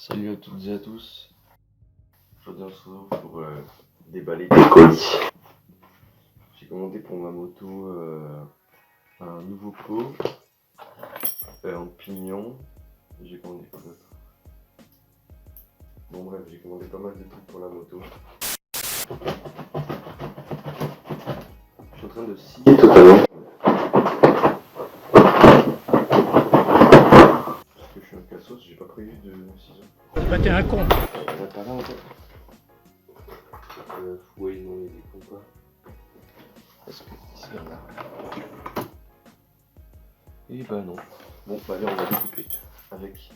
Salut à toutes et à tous. Aujourd'hui on se retrouve pour déballer des colis. J'ai commandé pour ma moto un nouveau pot en pignon. J'ai commandé quoi d'autre? Bon bref, j'ai commandé pas mal de trucs pour la moto. Je suis en train de scier totalement. Parce que je suis un cassos, j'ai pas prévu de ciseaux. Bah t'es un con. On va pas là en fait. Ouais non il est con pas. Parce que ici il y en a. Et bah non. Bon bah allez on va découper avec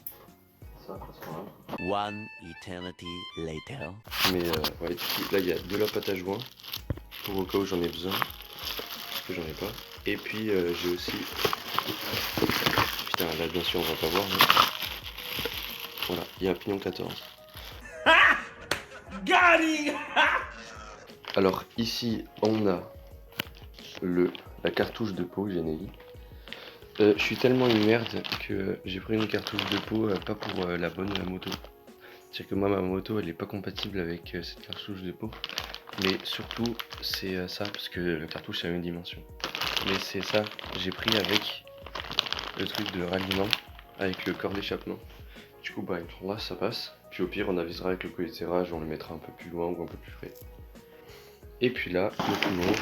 ça, c'est pas grave. One eternity later. Mais ouais, là il y a de la pâte à joint pour au cas où j'en ai besoin, parce que j'en ai pas. Et puis j'ai aussi, putain là bien sûr on va pas voir, mais voilà, il y a un pignon 14. Alors ici on a la cartouche de peau Genelli. Je suis tellement une merde que j'ai pris une cartouche de peau pas pour la bonne moto. C'est-à-dire que moi ma moto elle est pas compatible avec cette cartouche de peau. Mais surtout c'est ça parce que la cartouche a une dimension. Mais c'est ça, j'ai pris avec le truc de ralliement, avec le corps d'échappement. Du coup bah là ça passe. Puis au pire on avisera avec le collier de serrage, on le mettra un peu plus loin ou un peu plus près. Et puis là, le pignon.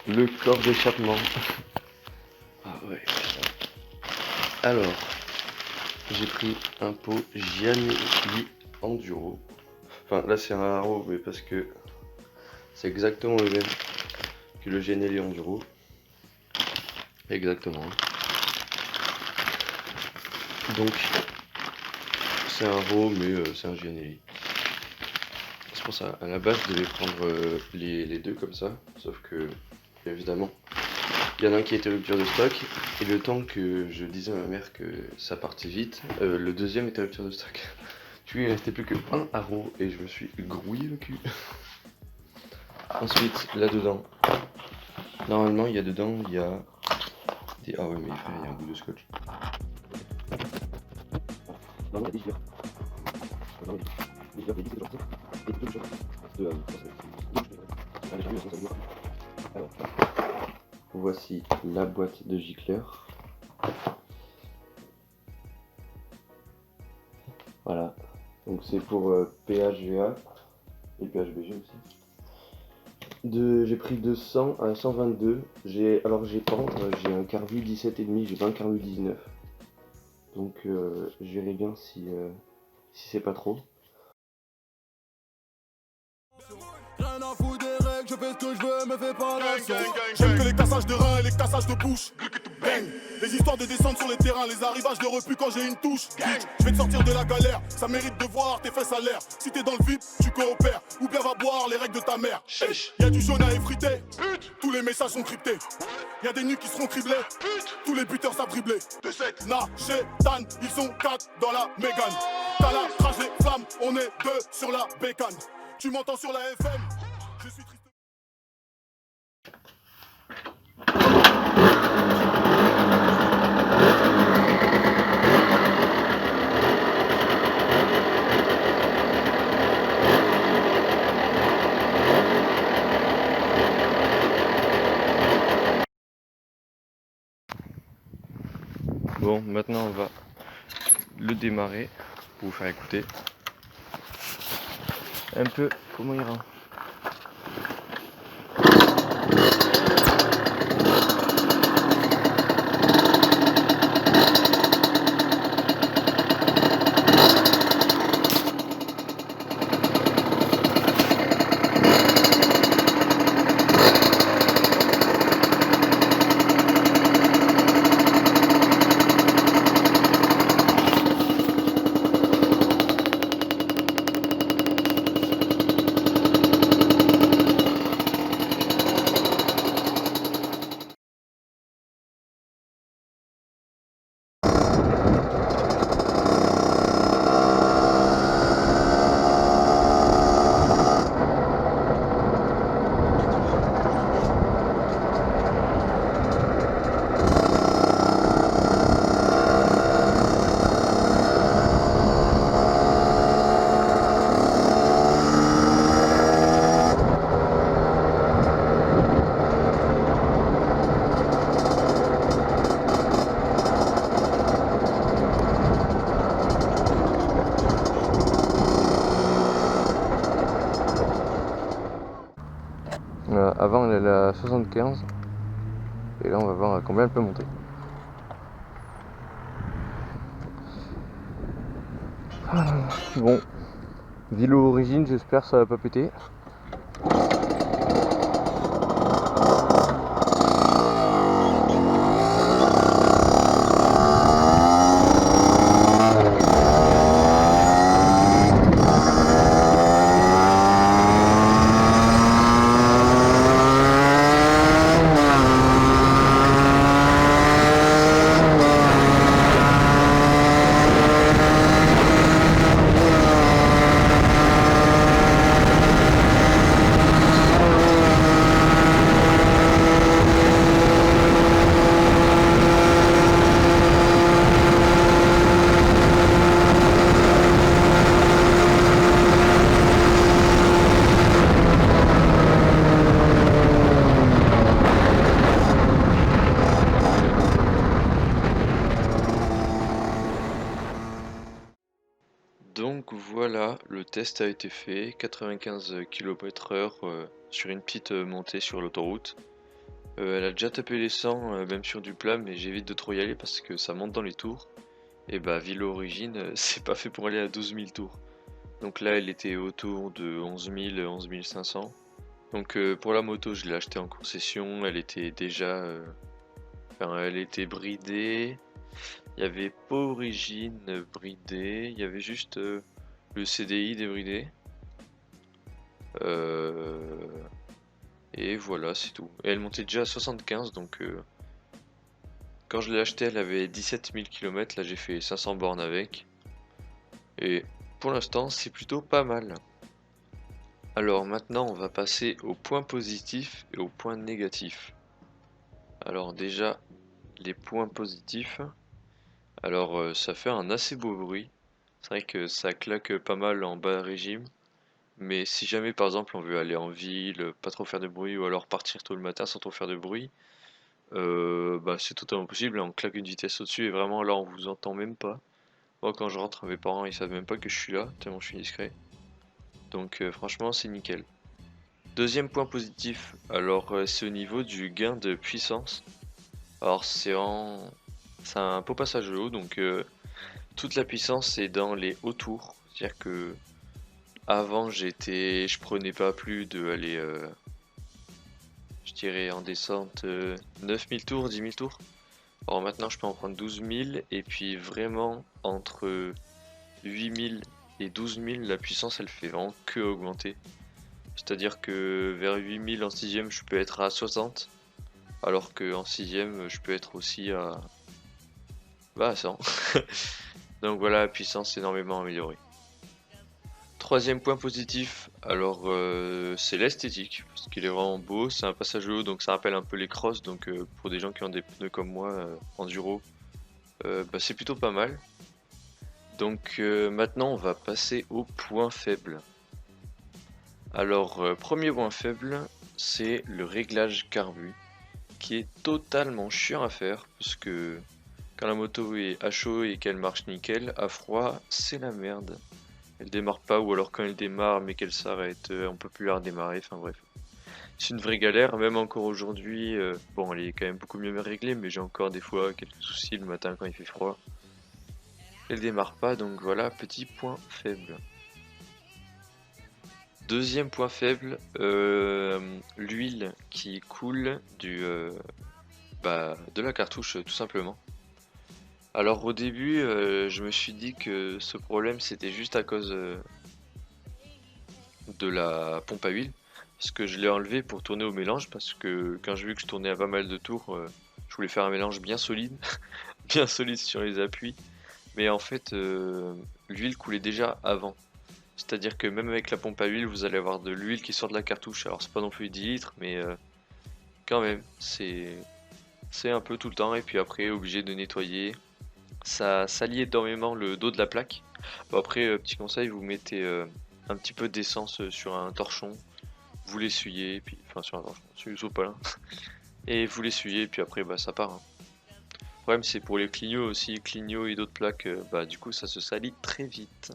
Le corps d'échappement. Ah ouais. Alors, j'ai pris un pot Gianelli Enduro. Enfin là c'est un haro, mais parce que c'est exactement le même que le Gianelli Enduro. Exactement. Donc c'est un haro, mais c'est un Gianelli. C'est pour ça, à la base je devais prendre les deux comme ça, sauf que évidemment il y en a un qui était rupture de stock, et le temps que je disais à ma mère que ça partait vite, le deuxième était rupture de stock. Du coup il ne restait plus que un haro et je me suis grouillé le cul. Ensuite là dedans, normalement il y a dedans, il y a des... Ah ouais mais il y a un bout de scotch. Voici la boîte de gicleur. Voilà, donc c'est pour PHVA et PHBG aussi. J'ai pris de 100 à 122. J'ai un carbu 17,5, j'ai pas un carbu 19. Donc je verrai bien si c'est pas trop. Rien à foutre des règles, je fais ce que je veux, me fais pas la sauce. J'aime que les cassages de reins et les cassages de bouche. Bang. Les histoires de descente sur les terrains, les arrivages de refus quand j'ai une touche. Je vais te sortir de la galère, ça mérite de voir tes fesses à l'air. Si t'es dans le VIP, tu coopères, ou bien va boire les règles de ta mère. Y'a du jaune à effriter, tous les messages sont cryptés. Y'a des nuques qui seront criblés, tous les buteurs savent dribbler. De 7, Na, Tan, ils sont 4 dans la Mégane. T'as la rage, les flammes, on est 2 sur la bécane. Tu m'entends sur la FM, je suis triste. Bon, maintenant on va le démarrer pour vous faire écouter un peu comment il rend. 75. Et là on va voir à combien elle peut monter. Bon, vélo origine, j'espère que ça va pas péter. Donc voilà, le test a été fait, 95 km/h sur une petite montée sur l'autoroute. Elle a déjà tapé les 100 même sur du plat, mais j'évite de trop y aller parce que ça monte dans les tours. Et bah vélo origine, c'est pas fait pour aller à 12 000 tours. Donc là elle était autour de 11 000, 11 500. Donc pour la moto je l'ai achetée en concession, elle était déjà... enfin, elle était bridée. Il y avait pas origine bridée, il y avait juste le CDI débridé. Et voilà, c'est tout. Et elle montait déjà à 75, donc quand je l'ai achetée, elle avait 17 000 km. Là, j'ai fait 500 bornes avec. Et pour l'instant, c'est plutôt pas mal. Alors maintenant, on va passer aux points positifs et aux points négatifs. Alors déjà, les points positifs. Alors ça fait un assez beau bruit. C'est vrai que ça claque pas mal en bas régime. Mais si jamais par exemple on veut aller en ville, pas trop faire de bruit, ou alors partir tôt le matin sans trop faire de bruit, bah c'est totalement possible. On claque une vitesse au-dessus et vraiment là on vous entend même pas. Moi quand je rentre, mes parents ils savent même pas que je suis là, tellement je suis discret. Donc franchement c'est nickel. Deuxième point positif, alors c'est au niveau du gain de puissance. Alors c'est un beau passage haut, donc toute la puissance est dans les hauts tours. C'est-à-dire que avant je prenais pas plus de aller, je dirais en descente 9000 tours, 10 000 tours. Alors maintenant je peux en prendre 12 000 et puis vraiment entre 8 000 et 12 000 la puissance elle fait vraiment que augmenter. C'est-à-dire que vers 8 000 en 6ème je peux être à 60, alors que en 6ème je peux être aussi à, bah, à 100. Donc voilà, la puissance énormément améliorée. Troisième point positif, alors c'est l'esthétique, parce qu'il est vraiment beau, c'est un passage haut donc ça rappelle un peu les crosses, donc pour des gens qui ont des pneus comme moi, enduro, bah, c'est plutôt pas mal. Donc maintenant on va passer au point faible. Alors premier point faible, c'est le réglage carbu, qui est totalement chiant à faire, parce que quand la moto est à chaud et qu'elle marche nickel, à froid c'est la merde. Elle démarre pas, ou alors quand elle démarre mais qu'elle s'arrête, on peut plus la redémarrer, enfin bref. C'est une vraie galère, même encore aujourd'hui, bon elle est quand même beaucoup mieux réglée, mais j'ai encore des fois quelques soucis le matin quand il fait froid. Elle démarre pas, donc voilà, petit point faible. Deuxième point faible, l'huile qui coule de la cartouche tout simplement. Alors au début, je me suis dit que ce problème c'était juste à cause de la pompe à huile, parce que je l'ai enlevé pour tourner au mélange, parce que quand j'ai vu que je tournais à pas mal de tours, je voulais faire un mélange bien solide, bien solide sur les appuis, mais en fait l'huile coulait déjà avant. C'est-à-dire que même avec la pompe à huile, vous allez avoir de l'huile qui sort de la cartouche. Alors c'est pas non plus 10 litres, mais quand même, c'est un peu tout le temps, et puis après obligé de nettoyer. Ça salit énormément le dos de la plaque. Bon, après, petit conseil, vous mettez un petit peu d'essence sur un torchon, vous l'essuyez, puis enfin sur un torchon, sur le sopalin, et vous l'essuyez, puis après bah ça part. Hein. Le problème c'est pour les clignots aussi, clignots et d'autres plaques, bah du coup ça se salit très vite.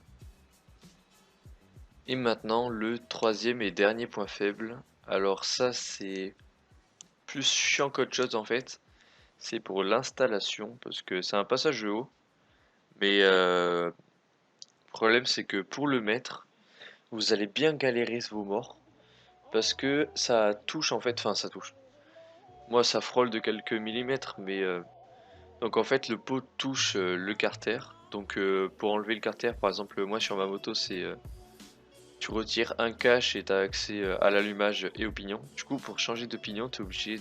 Et maintenant le troisième et dernier point faible. Alors ça c'est plus chiant qu'autre chose en fait, c'est pour l'installation, parce que c'est un passage de haut, mais le problème c'est que pour le mettre, vous allez bien galérer vos morts, parce que ça touche en fait, enfin ça touche. Moi ça frôle de quelques millimètres, mais donc en fait le pot touche le carter, donc pour enlever le carter, par exemple moi sur ma moto c'est tu retires un cache et tu as accès à l'allumage et au pignon. Du coup, pour changer de pignon, tu es obligé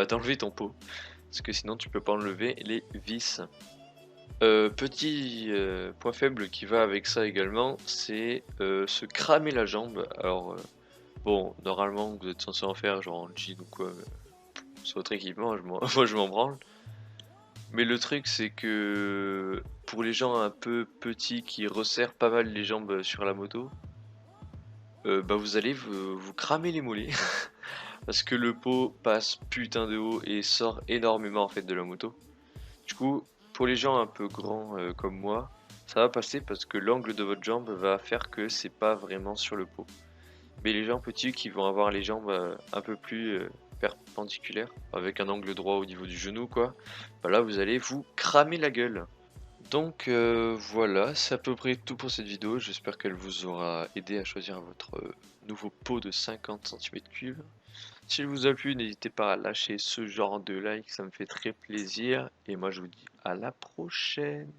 d'enlever ton pot. Parce que sinon, tu peux pas enlever les vis. Petit point faible qui va avec ça également, c'est se cramer la jambe. Alors, bon, normalement, vous êtes censé en faire genre en jean ou quoi. C'est votre équipement, moi je m'en branle. Mais le truc, c'est que pour les gens un peu petits qui resserrent pas mal les jambes sur la moto, bah vous allez vous cramer les mollets parce que le pot passe putain de haut et sort énormément en fait de la moto. Du coup, pour les gens un peu grands comme moi, ça va passer parce que l'angle de votre jambe va faire que c'est pas vraiment sur le pot. Mais les gens petits qui vont avoir les jambes un peu plus perpendiculaires, avec un angle droit au niveau du genou quoi, bah là vous allez vous cramer la gueule. Donc voilà, c'est à peu près tout pour cette vidéo. J'espère qu'elle vous aura aidé à choisir votre nouveau pot de 50 cm3. S'il vous a plu, n'hésitez pas à lâcher ce genre de like, ça me fait très plaisir. Et moi je vous dis à la prochaine.